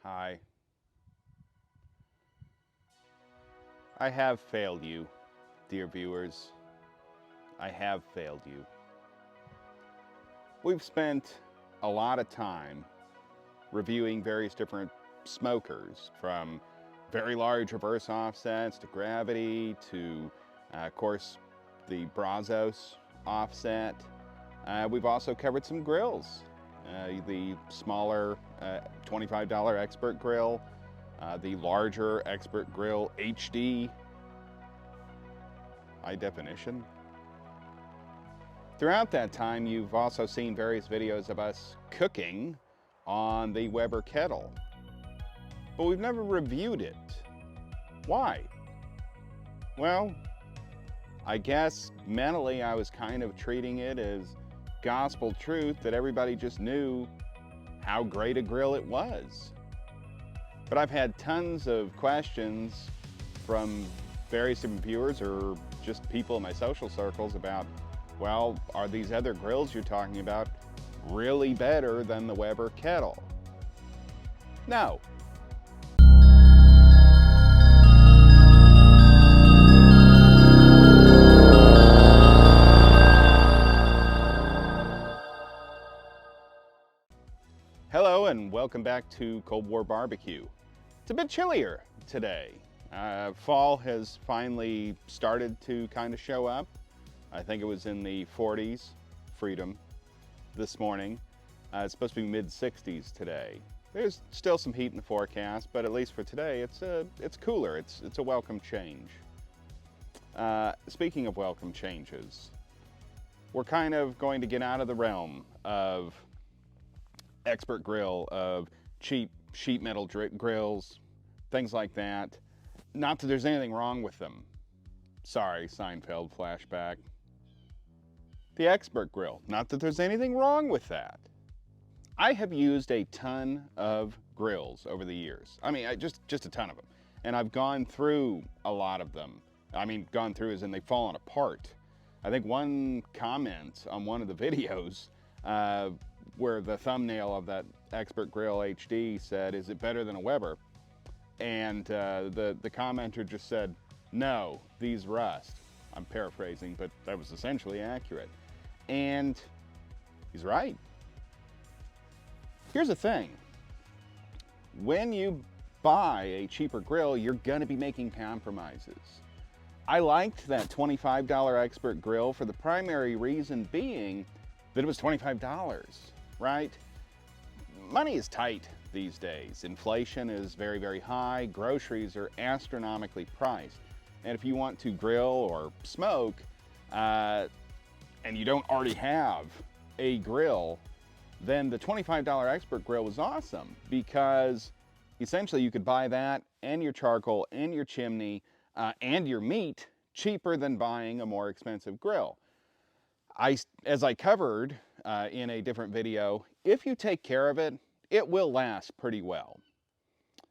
Hi. I have failed you, dear viewers. I have failed you. We've spent a lot of time reviewing various different smokers, from very large reverse offsets to gravity to, of course, the Brazos offset. We've also covered some grills. The smaller $25 Expert Grill, the larger Expert Grill HD, high definition. Throughout that time, you've also seen various videos of us cooking on the Weber Kettle, but we've never reviewed it. Why? Well, I guess mentally I was kind of treating it as gospel truth that everybody just knew how great a grill it was. But I've had tons of questions from various different viewers or just people in my social circles about, well, are these other grills you're talking about really better than the Weber Kettle? No. Hello and welcome back to Cold War Barbecue. It's a bit chillier today. Fall has finally started to kind of show up. I think it was in the 40s, freedom, this morning. It's supposed to be mid-60s today. There's still some heat in the forecast, but at least for today, it's cooler. It's a welcome change. Speaking of welcome changes, we're kind of going to get out of the realm of Expert Grill, of cheap sheet metal grills, things like that. Not that there's anything wrong with them. Sorry, Seinfeld flashback. The Expert Grill, not that there's anything wrong with that. I have used a ton of grills over the years. I mean, just a ton of them. And I've gone through a lot of them. I mean, gone through as in they've fallen apart. I think one comment on one of the videos where the thumbnail of that Expert Grill HD said, "Is it better than a Weber?" And the commenter just said, "No, these rust." I'm paraphrasing, but that was essentially accurate. And he's right. Here's the thing. When you buy a cheaper grill, you're gonna be making compromises. I liked that $25 Expert Grill for the primary reason being that it was $25, right? Money is tight these days. Inflation is very, very high. Groceries are astronomically priced. And if you want to grill or smoke, and you don't already have a grill, then the $25 Expert Grill was awesome because essentially you could buy that and your charcoal and your chimney and your meat cheaper than buying a more expensive grill. As I covered in a different video, if you take care of it, it will last pretty well.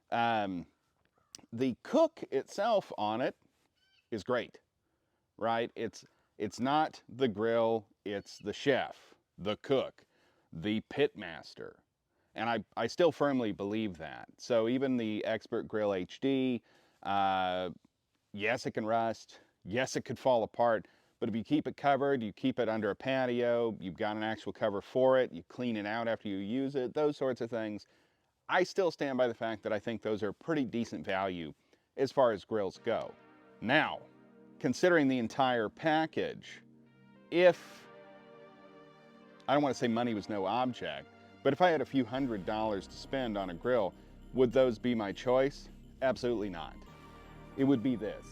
The cook itself on it is great, right? It's not the grill, it's the chef, the cook, the pit master. And I still firmly believe that. So even the Expert Grill HD, yes, it can rust, yes, it could fall apart, but if you keep it covered, you keep it under a patio, you've got an actual cover for it, you clean it out after you use it, those sorts of things, I still stand by the fact that I think those are pretty decent value as far as grills go. Now, considering the entire package, if, I don't want to say money was no object, but if I had a few $100s to spend on a grill, would those be my choice? Absolutely not. It would be this.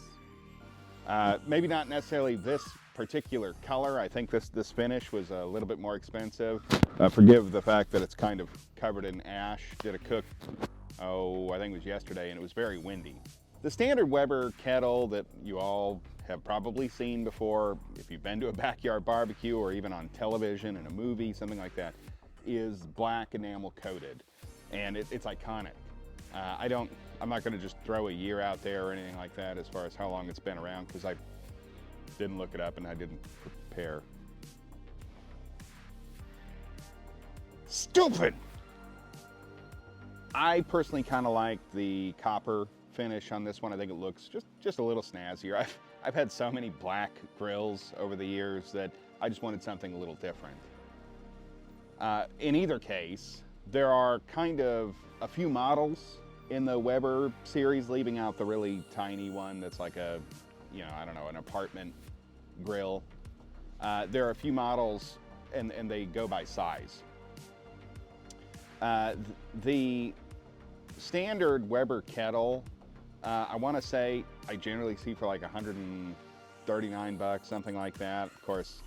Maybe not necessarily this particular color. I think this finish was a little bit more expensive. Forgive the fact that it's kind of covered in ash. Did a cook, I think it was yesterday, and it was very windy. The standard Weber kettle that you all have probably seen before, if you've been to a backyard barbecue or even on television in a movie, something like that, is black enamel coated, and it's iconic. I'm not gonna just throw a year out there or anything like that as far as how long it's been around, because I didn't look it up and I didn't prepare. Stupid! I personally kind of like the copper finish on this one. I think it looks just a little snazzier. I've had so many black grills over the years that I just wanted something a little different. In either case, there are kind of a few models in the Weber series, leaving out the really tiny one that's like a, I don't know, an apartment grill. There are a few models, and they go by size. The standard Weber Kettle, I want to say I generally see for like 139 bucks, something like that. Of course,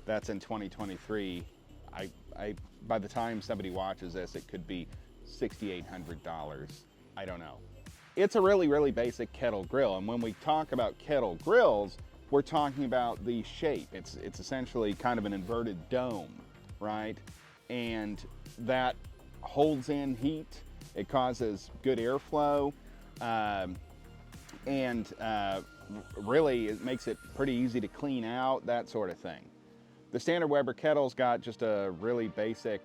that's in 2023. By the time somebody watches this, it could be $6,800. I don't know. It's a really, really basic kettle grill, and when we talk about kettle grills, we're talking about the shape. It's essentially kind of an inverted dome, right? And that holds in heat. It causes good airflow, and really it makes it pretty easy to clean out, that sort of thing. The standard Weber Kettle's got just a really basic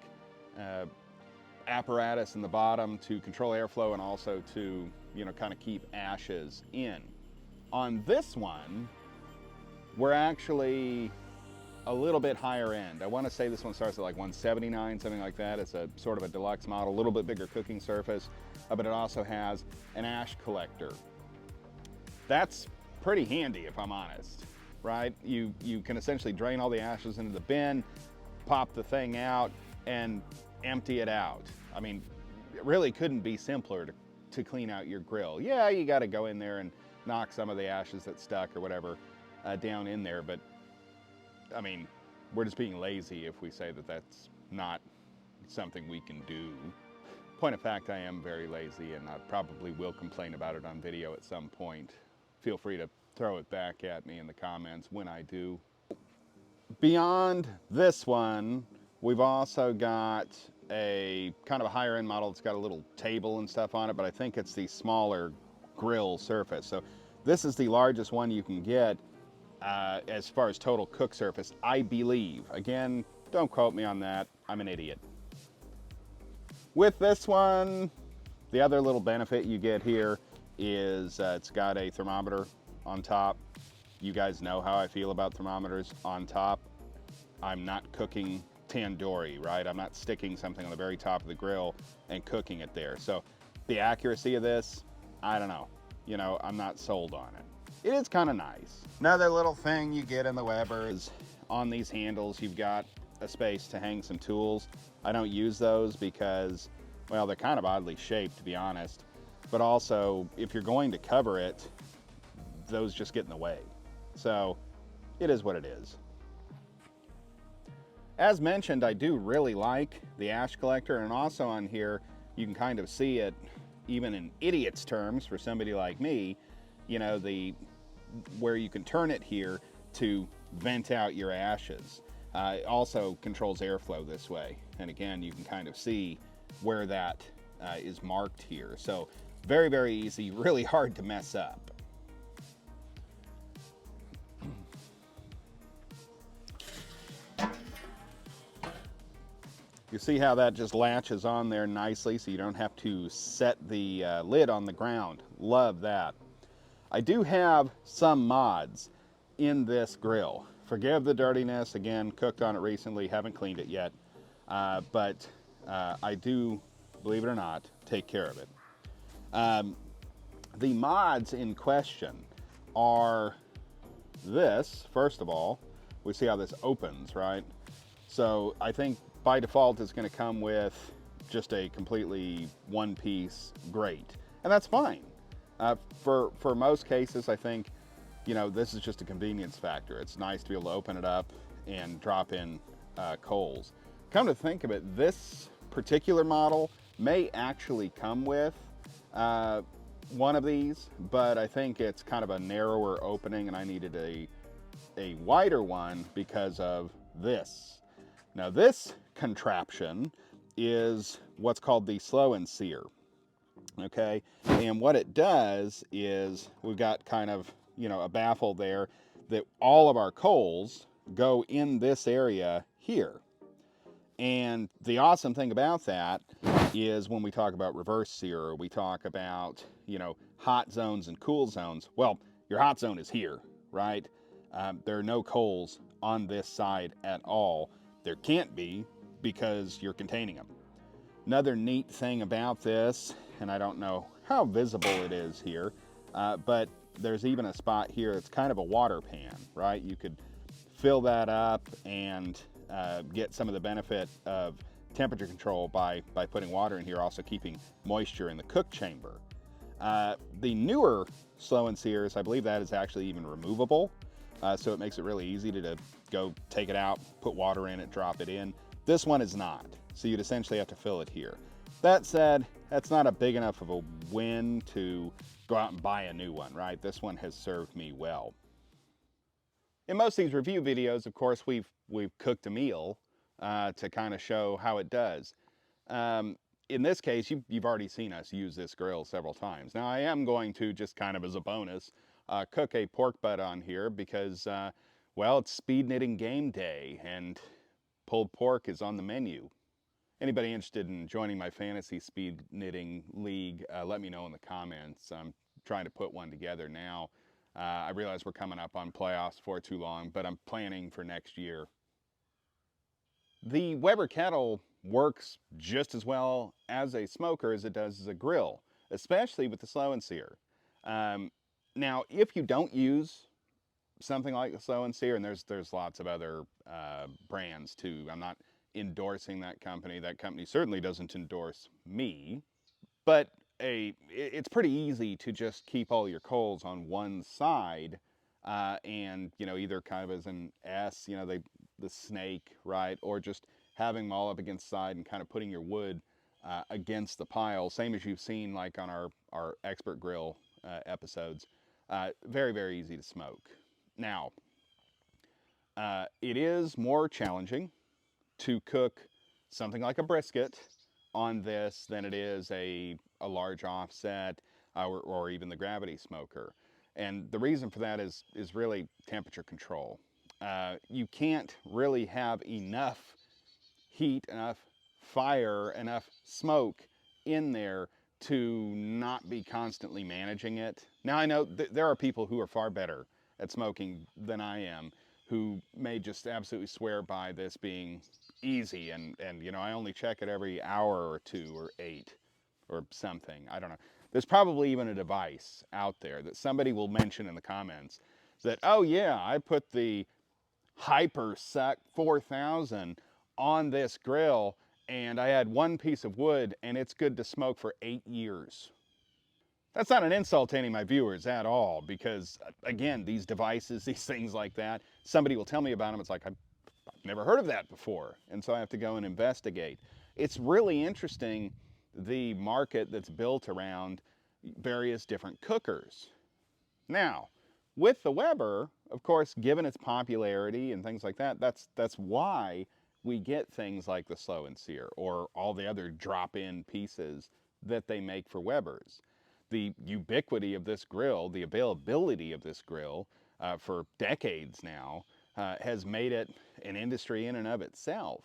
apparatus in the bottom to control airflow and also to, kind of keep ashes in. On this one, we're actually a little bit higher end. I want to say this one starts at like 179, something like that. It's a sort of a deluxe model, a little bit bigger cooking surface, but it also has an ash collector. That's pretty handy, if I'm honest, right? You can essentially drain all the ashes into the bin, pop the thing out, and empty it out. I mean, it really couldn't be simpler to clean out your grill. Yeah, you got to go in there and knock some of the ashes that stuck or whatever down in there, but I mean, we're just being lazy if we say that that's not something we can do. Point of fact, I am very lazy, and I probably will complain about it on video at some point. Feel free to throw it back at me in the comments when I do. Beyond this one, we've also got a kind of a higher end model that's got a little table and stuff on it, but I think it's the smaller grill surface. So this is the largest one you can get as far as total cook surface, I believe. Again, don't quote me on that. I'm an idiot. With this one, the other little benefit you get here is it's got a thermometer on top. You guys know how I feel about thermometers on top. I'm not cooking tandoori, right? I'm not sticking something on the very top of the grill and cooking it there. So the accuracy of this, I don't know. I'm not sold on it. It is kind of nice. Another little thing you get in the Weber is on these handles, you've got a space to hang some tools. I don't use those because, well, they're kind of oddly shaped, to be honest. But also, if you're going to cover it, those just get in the way. So it is what it is. As mentioned, I do really like the ash collector, and also on here, you can kind of see it, even in idiot's terms, for somebody like me, where you can turn it here to vent out your ashes. It also controls airflow this way. And again, you can kind of see where that is marked here. So very, very easy, really hard to mess up. You see how that just latches on there nicely so you don't have to set the lid on the ground. Love that. I do have some mods in this grill. Forgive the dirtiness, again, cooked on it recently, haven't cleaned it yet, but I do, believe it or not, take care of it. The mods in question are this. First of all, we see how this opens, right? So I think by default it's going to come with just a completely one-piece grate, and that's fine. For most cases, I think, this is just a convenience factor. It's nice to be able to open it up and drop in coals. Come to think of it, this particular model may actually come with one of these, but I think it's kind of a narrower opening, and I needed a wider one because of this. Now this contraption is what's called the Slow N Sear. Okay, and what it does is we've got kind of, a baffle there that all of our coals go in this area here. And the awesome thing about that is when we talk about reverse sear, or we talk about, hot zones and cool zones. Well, your hot zone is here, right? There are no coals on this side at all. There can't be because you're containing them. Another neat thing about this, and I don't know how visible it is here, but there's even a spot here that's kind of a water pan, right? You could fill that up and get some of the benefit of temperature control by putting water in here, also keeping moisture in the cook chamber. The newer Slow N Sears, I believe that is actually even removable, so it makes it really easy to go take it out, put water in it, drop it in. This one is not, so you'd essentially have to fill it here. That said, that's not a big enough of a win to go out and buy a new one, right? This one has served me well. In most of these review videos, of course, we've cooked a meal to kind of show how it does. In this case, you've already seen us use this grill several times. Now, I am going to, just kind of as a bonus, cook a pork butt on here because, well, it's speed knitting game day and pulled pork is on the menu. Anybody interested in joining my fantasy speed knitting league, let me know in the comments. I'm trying to put one together now. I realize we're coming up on playoffs before too long, but I'm planning for next year. The Weber Kettle works just as well as a smoker as it does as a grill, especially with the Slow N Sear. Now, if you don't use something like the Slow N Sear, and there's lots of other brands too. I'm not endorsing that company. That company certainly doesn't endorse me. But it's pretty easy to just keep all your coals on one side, and either kind of as an S, the snake, right, or just having them all up against the side and kind of putting your wood against the pile, same as you've seen like on our expert grill episodes. Very, very easy to smoke. Now, it is more challenging to cook something like a brisket on this than it is a large offset or even the gravity smoker. And the reason for that is really temperature control. You can't really have enough heat, enough fire, enough smoke in there to not be constantly managing it. Now, I know there are people who are far better at smoking than I am, who may just absolutely swear by this being easy, and I only check it every hour or 2 or 8 or something. I don't know. There's probably even a device out there that somebody will mention in the comments that, oh yeah, I put the Hyper Suck 4000 on this grill and I had one piece of wood and it's good to smoke for 8 years. That's not an insult to any of my viewers at all, because again, these devices, these things like that, somebody will tell me about them. It's like, I've never heard of that before. And so I have to go and investigate. It's really interesting, the market that's built around various different cookers. Now, with the Weber, of course, given its popularity and things like that, that's why we get things like the Slow N Sear or all the other drop-in pieces that they make for Webers. The ubiquity of this grill, the availability of this grill for decades now, has made it an industry in and of itself.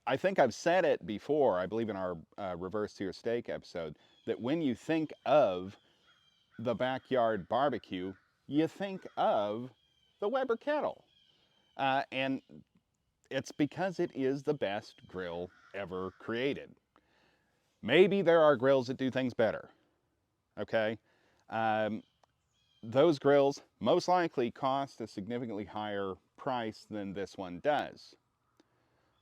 I think I've said it before, I believe in our reverse sear steak episode, that when you think of the backyard barbecue, you think of the Weber Kettle. And it's because it is the best grill ever created. Maybe there are grills that do things better, okay? Those grills most likely cost a significantly higher price than this one does.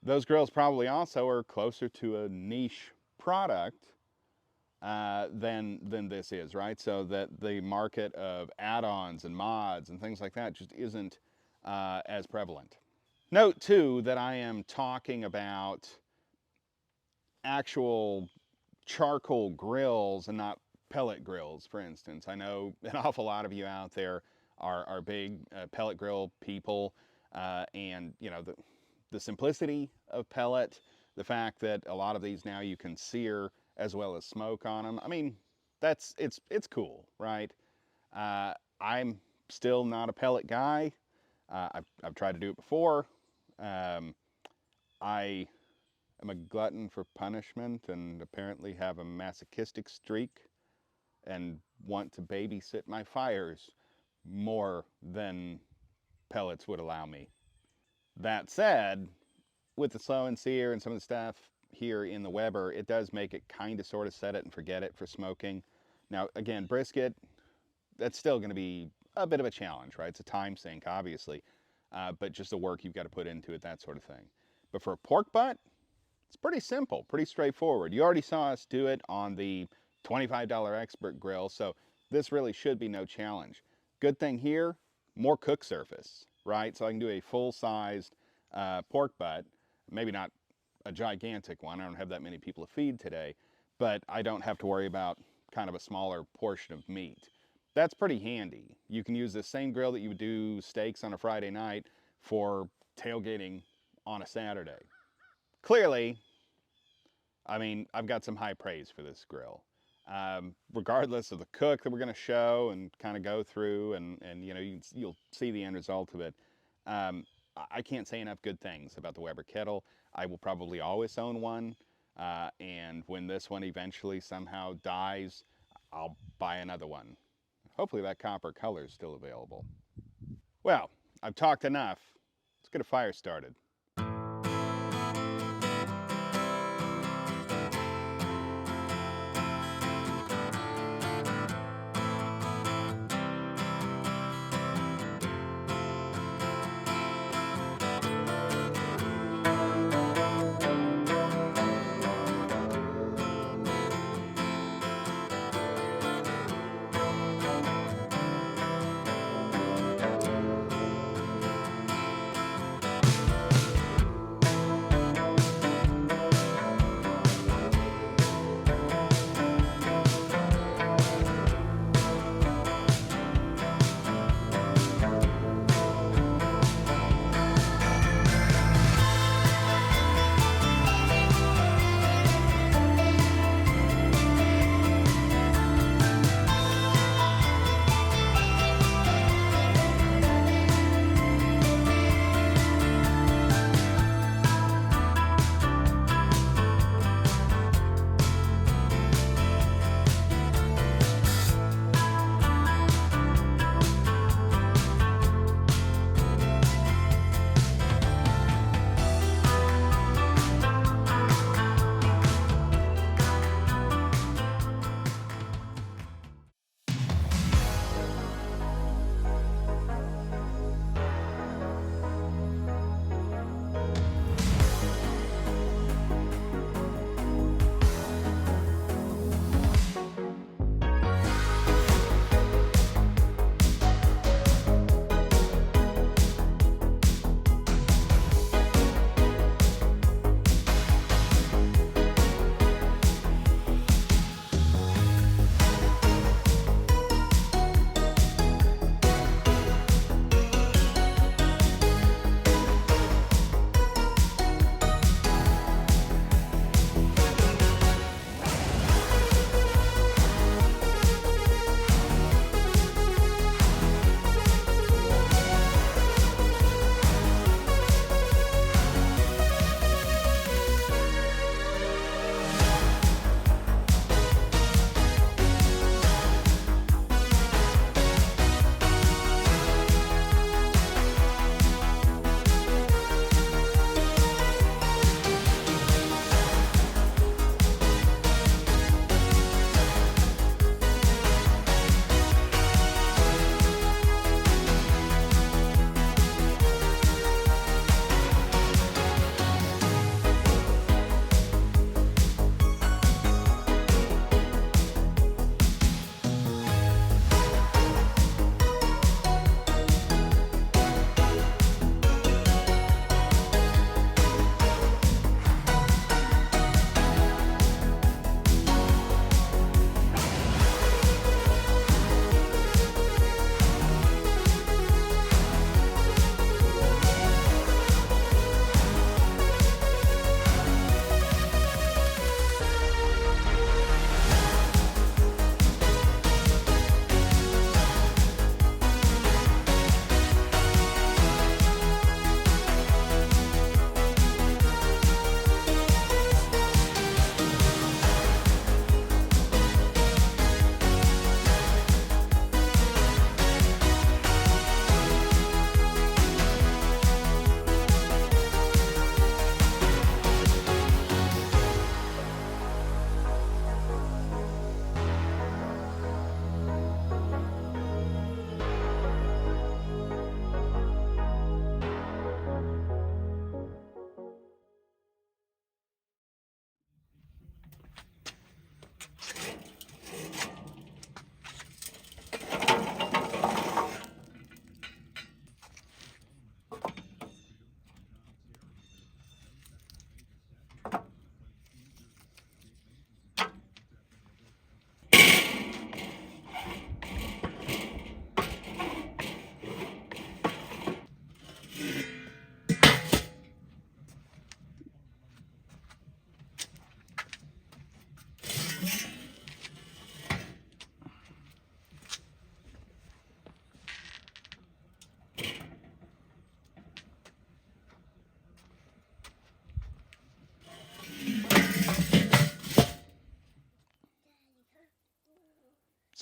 Those grills probably also are closer to a niche product than this is, right? So that the market of add-ons and mods and things like that just isn't as prevalent. Note too that I am talking about actual charcoal grills and not pellet grills, for instance. I know an awful lot of you out there are big pellet grill people, and the simplicity of pellet, the fact that a lot of these now you can sear as well as smoke on them. I mean, it's cool, right? I'm still not a pellet guy. I've tried to do it before. I am a glutton for punishment and apparently have a masochistic streak and want to babysit my fires more than pellets would allow me. That said, with the Slow N Sear and some of the stuff here in the Weber, it does make it kind of sort of set it and forget it for smoking. Now, again, brisket, that's still going to be a bit of a challenge, right? It's a time sink, obviously, but just the work you've got to put into it, that sort of thing. But for a pork butt, it's pretty simple, pretty straightforward. You already saw us do it on the $25 expert grill, so this really should be no challenge. Good thing here, more cook surface, right? So I can do a full-sized pork butt, maybe not a gigantic one. I don't have that many people to feed today, but I don't have to worry about kind of a smaller portion of meat. That's pretty handy. You can use the same grill that you would do steaks on a Friday night for tailgating on a Saturday. Clearly, I mean, I've got some high praise for this grill. Regardless of the cook that we're going to show and kind of go through, and you know, you'll see the end result of it. I can't say enough good things about the Weber Kettle. I will probably always own one, and when this one eventually somehow dies, I'll buy another one. Hopefully that copper color is still available. Well, I've talked enough. Let's get a fire started.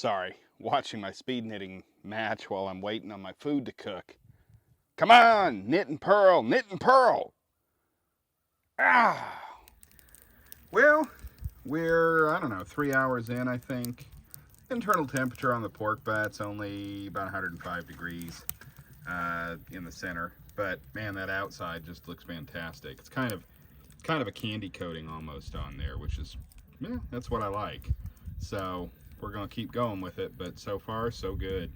Sorry, watching my speed knitting match while I'm waiting on my food to cook. Come on, knit and purl, knit and purl. Ah! Well, we're, I don't know, 3 hours in, I think. Internal temperature on the pork butt's only about 105 degrees in the center. But man, that outside just looks fantastic. It's kind of a candy coating almost on there, which is, yeah, that's what I like. So we're gonna keep going with it, but so far so good.